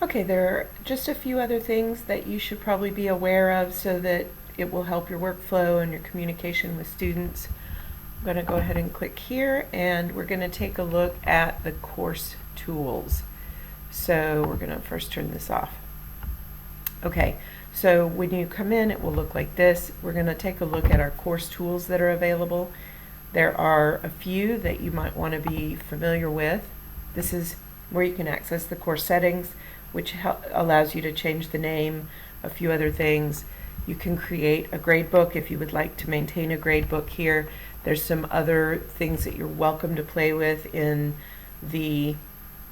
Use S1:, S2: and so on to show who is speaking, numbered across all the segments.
S1: Okay, there are just a few other things that you should probably be aware of so that it will help your workflow and your communication with students. I'm going to go ahead and click here, and we're going to take a look at the course tools. So we're going to first turn this off. Okay, so when you come in, it will look like this. We're going to take a look at our course tools that are available. There are a few that you might want to be familiar with. This is where you can access the course settings, which allows you to change the name, a few other things. You can create a gradebook if you would like to maintain a gradebook here. There's some other things that you're welcome to play with in the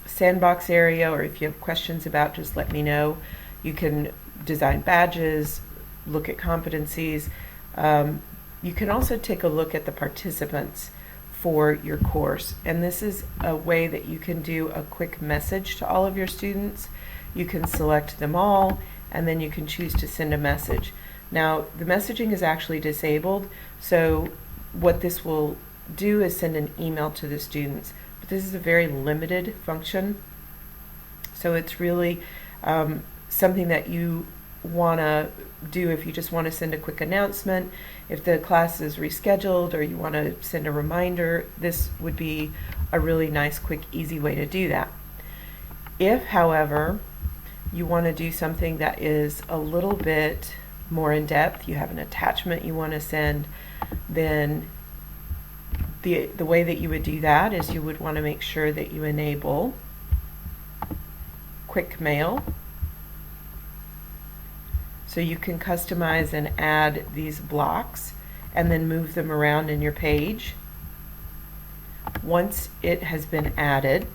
S1: sandbox area, or if you have questions about, just let me know. You can design badges, look at competencies. You can also take a look at the participants for your course, and this is a way that you can do a quick message to all of your students. You can select them all, and then you can choose to send a message. Now, the messaging is actually disabled, so what this will do is send an email to the students, but this is a very limited function, so it's really something that you want to do if you just want to send a quick announcement. If the class is rescheduled or you want to send a reminder, this would be a really nice, quick, easy way to do that. If, however, you want to do something that is a little bit more in depth, you have an attachment you want to send, then the way that you would do that is you would want to make sure that you enable quick mail. So you can customize and add these blocks and then move them around in your page. Once it has been added,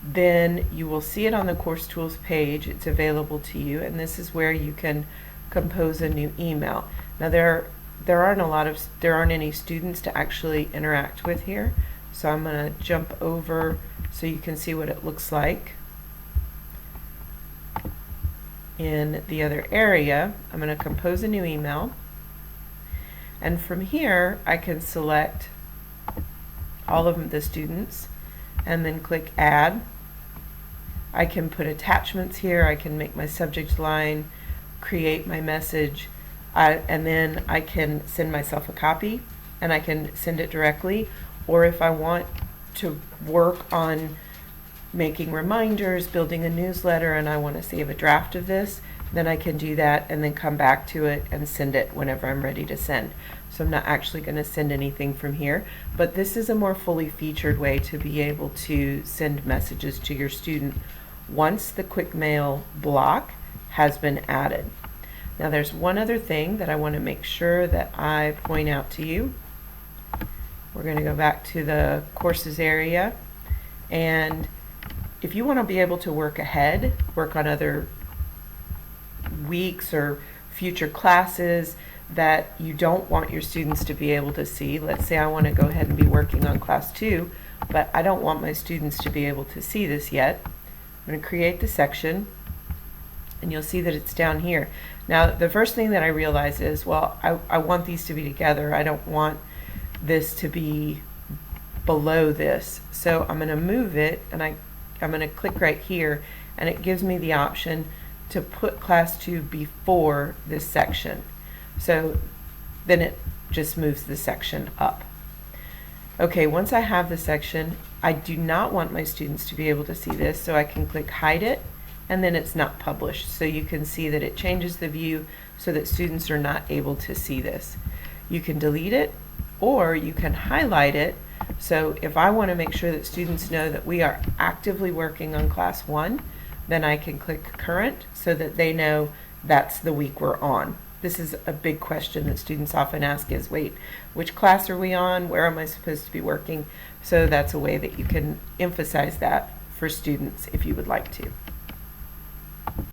S1: then you will see it on the Course Tools page. It's available to you, and this is where you can compose a new email. Now there aren't any students to actually interact with here, so I'm going to jump over so you can see what it looks like. In the other area, I'm going to compose a new email, and from here I can select all of the students and then click add. I can put attachments here, I can make my subject line, create my message, and then I can send myself a copy and I can send it directly, or if I want to work on making reminders, building a newsletter, and I want to save a draft of this, then I can do that and then come back to it and send it whenever I'm ready to send. So I'm not actually going to send anything from here, but this is a more fully featured way to be able to send messages to your student once the quick mail block has been added. Now there's one other thing that I want to make sure that I point out to you. We're going to go back to the courses area, and if you want to be able to work ahead, work on other weeks or future classes that you don't want your students to be able to see, let's say I want to go ahead and be working on class 2, but I don't want my students to be able to see this yet. I'm going to create the section, and you'll see that it's down here. Now the first thing that I realize is, well, I want these to be together. I don't want this to be below this. So I'm going to move it, and I'm going to click right here, and it gives me the option to put class 2 before this section. So then it just moves the section up. Okay, once I have the section, I do not want my students to be able to see this, so I can click hide it, and then it's not published. So you can see that it changes the view so that students are not able to see this. You can delete it, or you can highlight it. So if I want to make sure that students know that we are actively working on class 1, then I can click current so that they know that's the week we're on. This is a big question that students often ask is, wait, which class are we on? Where am I supposed to be working? So that's a way that you can emphasize that for students if you would like to.